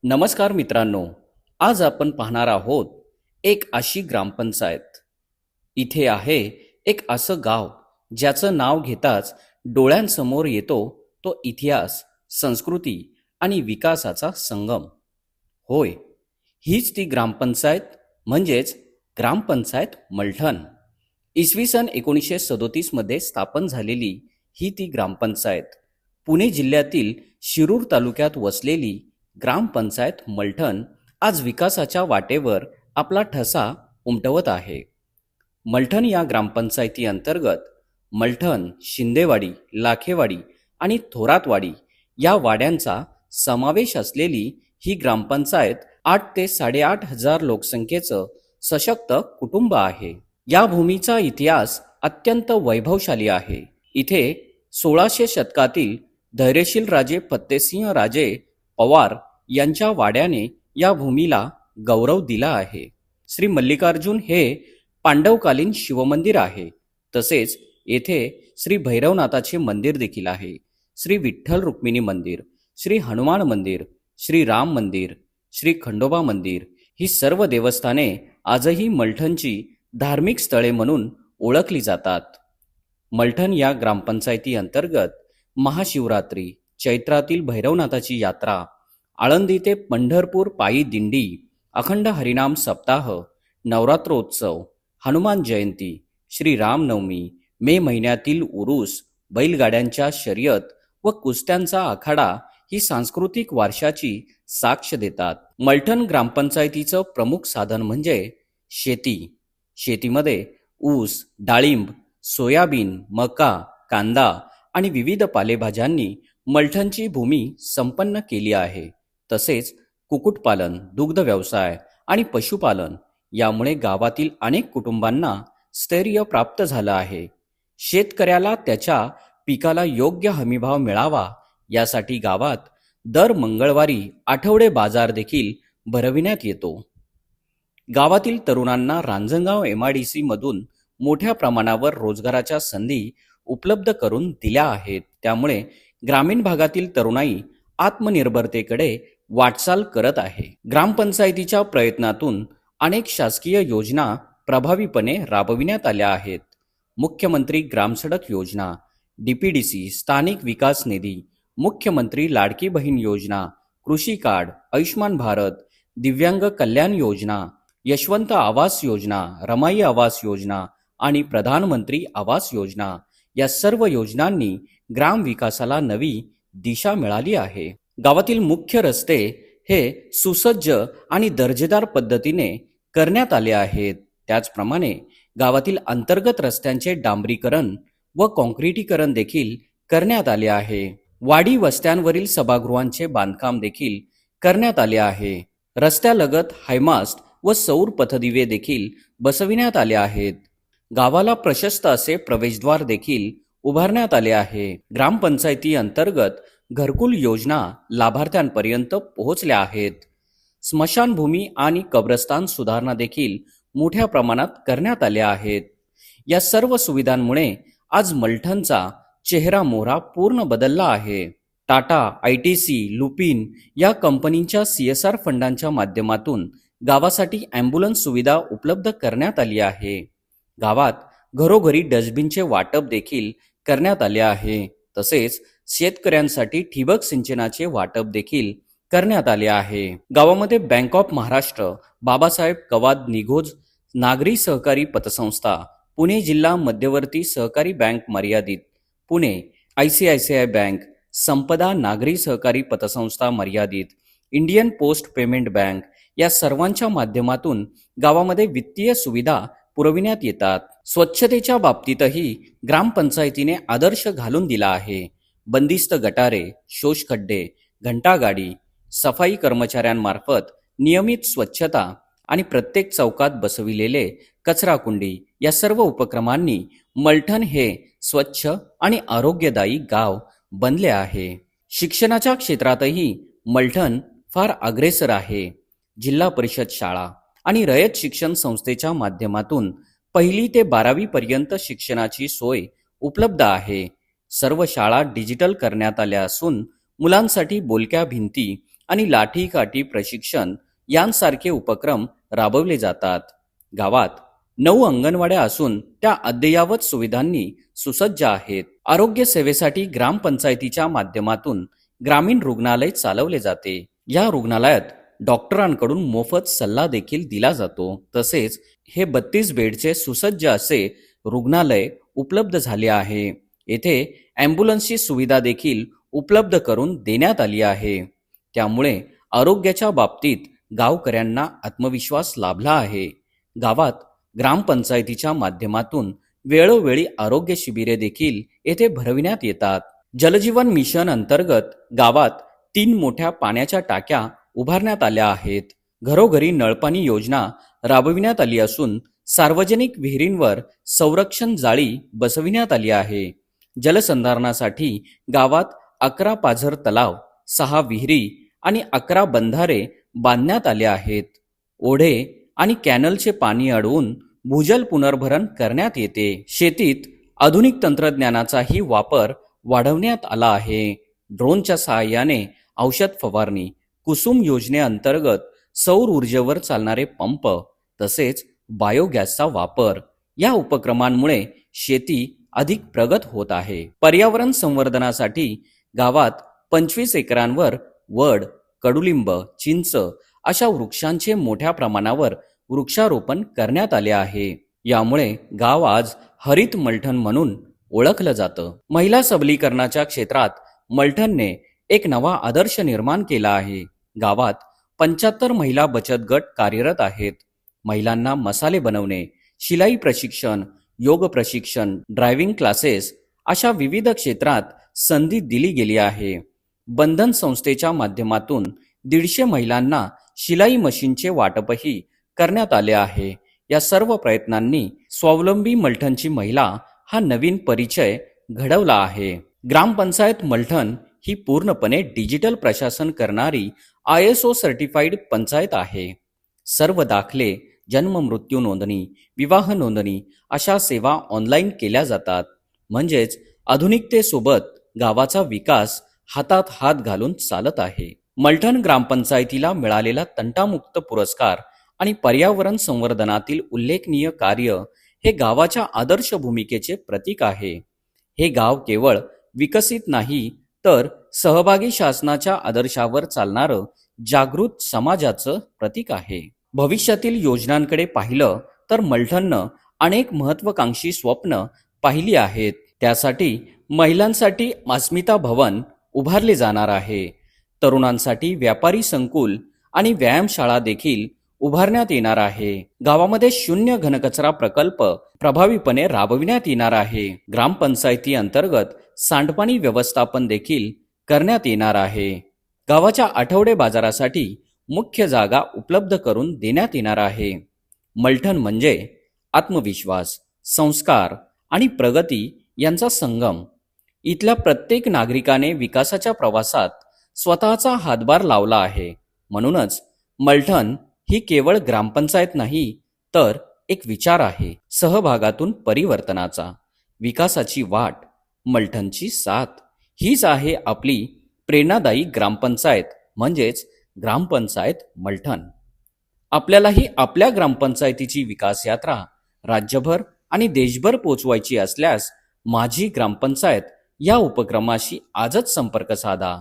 नमस्कार मित्रांनो, आज आपण पाहणार आहोत एक अशी ग्रामपंचायत. इथे आहे एक असं गाव ज्याचं नाव घेताच डोळ्यांसमोर येतो तो इतिहास, संस्कृती आणि विकासाचा संगम. होय, हीच ती ग्रामपंचायत म्हणजेच ग्रामपंचायत मलठण. इसवी सन 1937 मध्ये स्थापन झालेली ही ती ग्रामपंचायत पुणे जिल्ह्यातील शिरूर तालुक्यात वसलेली ग्रामपंचायत मलठण आज विकासाच्या वाटेवर आपला ठसा उमटवत आहे. मलठण या ग्रामपंचायती अंतर्गत मलठण, शिंदेवाडी, लाखेवाडी आणि थोरातवाडी या वाड्यांचा समावेश असलेली ही ग्रामपंचायत 8 ते 8.5 हजार लोकसंख्येचं सशक्त कुटुंब आहे. या भूमीचा इतिहास अत्यंत वैभवशाली आहे. इथे 1600 शतकातील धैर्यशील राजे फत्तेसिंह राजे पवार यांच्या वाड्याने या भूमीला गौरव दिला आहे. श्री मल्लिकार्जुन हे पांडवकालीन शिवमंदिर आहे. तसेच येथे श्री भैरवनाथाचे मंदिर देखील आहे. श्री विठ्ठल रुक्मिणी मंदिर, श्री हनुमान मंदिर, श्री राम मंदिर, श्री खंडोबा मंदिर ही सर्व देवस्थाने आजही मलठणची धार्मिक स्थळे म्हणून ओळखली जातात. मलठण या ग्रामपंचायती अंतर्गत महाशिवरात्री, चैत्रातील भैरवनाथाची यात्रा, आळंदी ते पंढरपूर पायी दिंडी, अखंड हरिनाम सप्ताह, नवरात्रोत्सव, हनुमान जयंती, श्री रामनवमी, मे महिन्यातील उरूस, बैलगाड्यांच्या शर्यत व कुस्त्यांचा आखाडा ही सांस्कृतिक वारशाची साक्ष देतात. मलठण ग्रामपंचायतीचं प्रमुख साधन म्हणजे शेती. शेतीमध्ये ऊस, डाळिंब, सोयाबीन, मका, कांदा आणि विविध पालेभाज्यांनी मलठणची भूमी संपन्न केली आहे. तसेच कुक्कुटपालन, दुग्ध व्यवसाय आणि पशुपालन यामुळे गावातील अनेक कुटुंबांना स्थैर्य प्राप्त झालं आहे. शेतकऱ्याला त्याच्या पिकाला योग्य हमीभाव मिळावा यासाठी गावात दर मंगळवारी आठवडे बाजार देखील भरविण्यात येतो. गावातील तरुणांना रांजणगाव MIDC मधून मोठ्या प्रमाणावर रोजगाराच्या संधी उपलब्ध करून दिल्या आहेत. त्यामुळे ग्रामीण भागातील तरुणाई आत्मनिर्भरतेकडे वाटचाल करत आहे. ग्रामपंचायतीच्या प्रयत्नातून अनेक शासकीय योजना प्रभावीपणे राबविण्यात आल्या आहेत. मुख्यमंत्री ग्रामसडक योजना, DPDC, स्थानिक विकास निधी, मुख्यमंत्री लाडकी बहीण योजना, कृषी कार्ड, आयुष्मान भारत, दिव्यांग कल्याण योजना, यशवंत आवास योजना, रमाई आवास योजना आणि प्रधानमंत्री आवास योजना या सर्व योजनांनी ग्राम विकासाला नवी दिशा मिळाली आहे. गावातील मुख्य रस्ते हे सुसज्ज आणि दर्जेदार पद्धतीने करण्यात आले आहेत. त्याचप्रमाणे गावातील अंतर्गत रस्त्यांचे डांबरीकरण व काँक्रिटीकरण देखील करण्यात आले आहे. वाडी वस्त्यांवरील सभागृहांचे बांधकाम देखील करण्यात आले आहे. रस्त्यालगत हायमास्ट व सौर पथदिवे देखील बसविण्यात आले आहेत. गावाला प्रशस्त असे प्रवेशद्वार देखील उभारण्यात आले आहे. ग्रामपंचायती अंतर्गत घरकुल योजना लाभार्थ्यांपर्यंत पोहोचल्या आहेत. स्मशानभूमी आणि कब्रस्तान सुधारणा देखील मोठ्या प्रमाणात करण्यात आल्या आहेत. या सर्व सुविधांमुळे आज मलठणचा चेहरा मोहरा पूर्ण बदलला आहे. टाटा, ITC, लुपिन या कंपनींच्या CSR फंडांच्या माध्यमातून गावासाठी ॲम्ब्युलन्स सुविधा उपलब्ध करण्यात आली आहे. गावात घरोघरी डस्टबिनचे वाटप देखील करण्यात आले आहे. तसेच शेतकऱ्यांसाठी ठिबक सिंचनाचे वाटप देखील करण्यात आले आहे. गावामध्ये बँक ऑफ महाराष्ट्र, बाबासाहेब कवाद निगोज नागरी सहकारी पतसंस्था, पुणे जिल्हा मध्यवर्ती सहकारी बँक मर्यादित, पुणे, ICICI बँक, संपदा नागरी सहकारी पतसंस्था मर्यादित, इंडियन पोस्ट पेमेंट बँक या सर्वांच्या माध्यमातून गावामध्ये वित्तीय सुविधा पुरविण्यात येतात. स्वच्छतेच्या बाबतीतही ग्रामपंचायतीने आदर्श घालून दिला आहे. बंदिस्त गटारे, शोषखड्डे, घंटागाडी, सफाई कर्मचाऱ्यांमार्फत नियमित स्वच्छता आणि प्रत्येक चौकात बसविलेले कचराकुंडी या सर्व उपक्रमांनी मलठण हे स्वच्छ आणि आरोग्यदायी गाव बनले आहे. शिक्षणाच्या क्षेत्रातही मलठण फार अग्रेसर आहे. जिल्हा परिषद शाळा आणि रयत शिक्षण संस्थेच्या माध्यमातून 1ली ते 12वी पर्यंत शिक्षणाची सोय उपलब्ध आहे. सर्व शाळा डिजिटल करण्यात आल्या असून मुलांसाठी बोलक्या भिंती आणि लाठी-काठी प्रशिक्षण यांसारखे उपक्रम राबवले जातात. गावात 9 अंगणवाड्या असून त्या अद्ययावत सुविधांनी सुसज्ज आहेत. आरोग्य सेवेसाठी ग्रामपंचायतीच्या माध्यमातून ग्रामीण रुग्णालय चालवले जाते. या रुग्णालयात डॉक्टरांकडून मोफत सल्ला देखील दिला जातो. तसेच हे 32 बेडचे सुसज्ज असे रुग्णालय उपलब्ध झाले आहे. येथे ॲम्ब्युलन्सची सुविधा देखील उपलब्ध करून देण्यात आली आहे. त्यामुळे आरोग्याच्या बाबतीत गावकऱ्यांना आत्मविश्वास लाभला आहे. गावात ग्रामपंचायतीच्या माध्यमातून वेळोवेळी आरोग्य शिबिरे देखील येथे भरविण्यात येतात. जलजीवन मिशन अंतर्गत गावात 3 मोठ्या पाण्याच्या टाक्या उभारण्यात आल्या आहेत. घरोघरी नळपाणी योजना राबविण्यात आली असून सार्वजनिक विहिरींवर संरक्षण जाळी बसविण्यात आली आहे. जलसंधारणासाठी गावात 11 पाझर तलाव, 6 विहिरी आणि 11 बंधारे बांधण्यात आले आहेत. ओढे आणि कॅनलचे पाणी अडवून भूजल पुनर्भरण करण्यात येते. शेतीत आधुनिक तंत्रज्ञानाचाही वापर वाढवण्यात आला आहे. ड्रोनच्या सहाय्याने औषध फवारणी, कुसुम योजनेअंतर्गत सौर ऊर्जेवर चालणारे पंप तसेच बायोगॅसचा वापर या उपक्रमांमुळे शेती अधिक प्रगत होत आहे. पर्यावरण संवर्धनासाठी गावात 25 एकरांवर वड, कडुलिंब, चिंच अशा वृक्षांचे मोठ्या प्रमाणावर वृक्षारोपण करण्यात आले आहे. यामुळे गाव आज हरित मलठण म्हणून ओळखलं जातं. महिला सबलीकरणाच्या क्षेत्रात मलठणने एक नवा आदर्श निर्माण केला आहे. गावात 75 महिला बचत गट कार्यरत आहेत. महिलांना मसाले बनवणे, शिलाई प्रशिक्षण, योग प्रशिक्षण, ड्रायव्हिंग क्लासेस अशा विविध क्षेत्रात संधी दिली गेली आहे. बंधन संस्थेच्या माध्यमातून 150 महिलांना शिलाई मशीनचे वाटपही करण्यात आले आहे. या सर्व प्रयत्नांनी स्वावलंबी मलठणची महिला हा नवीन परिचय घडवला आहे. ग्रामपंचायत मलठण ही पूर्णपणे डिजिटल प्रशासन करणारी ISO सर्टिफाईड पंचायत आहे. सर्व दाखले, जन्म मृत्यू नोंदणी, विवाह नोंदणी अशा सेवा ऑनलाईन केल्या जातात. म्हणजेच आधुनिकतेसोबत गावाचा विकास हातात हात घालून चालत आहे. मलठण ग्रामपंचायतीला मिळालेला तंटामुक्त पुरस्कार आणि पर्यावरण संवर्धनातील उल्लेखनीय कार्य हे गावाच्या आदर्श भूमिकेचे प्रतीक आहे. हे गाव केवळ विकसित नाही तर सहभागी शासनाच्या आदर्शावर चालणारं जागृत समाजाचं प्रतीक आहे. भविष्यातील योजनांकडे पाहिलं तर मलठणनं अनेक महत्त्वाकांक्षी स्वप्न पाहिली आहेत. त्यासाठी महिलांसाठी अस्मिता भवन उभारले जाणार आहे. तरुणांसाठी व्यापारी संकुल आणि व्यायामशाळा देखील उभारण्यात येणार आहे. गावामध्ये शून्य घनकचरा प्रकल्प प्रभावीपणे राबविण्यात येणार आहे. ग्रामपंचायती अंतर्गत सांडपाणी व्यवस्थापन देखील करण्यात येणार आहे. गावाच्या आठवडे बाजारासाठी मुख्य जागा उपलब्ध करून देण्यात येणार आहे. मलठण म्हणजे आत्मविश्वास, संस्कार आणि प्रगती यांचा संगम. इथल्या प्रत्येक नागरिकाने विकासाच्या प्रवासात स्वतःचा हातभार लावला आहे. म्हणूनच मलठण ही केवळ ग्रामपंचायत नाही तर एक विचार आहे. सहभागातून परिवर्तनाचा, विकासाची वाट, मलठणची साथ हीच आहे आपली प्रेरणादायी ग्रामपंचायत म्हणजेच ग्रामपंचायत मलठण. आपल्यालाही आपल्या ग्रामपंचायतीची विकास यात्रा राज्यभर आणि देशभर पोचवायची असल्यास माझी ग्रामपंचायत या उपक्रमाशी आजच संपर्क साधा.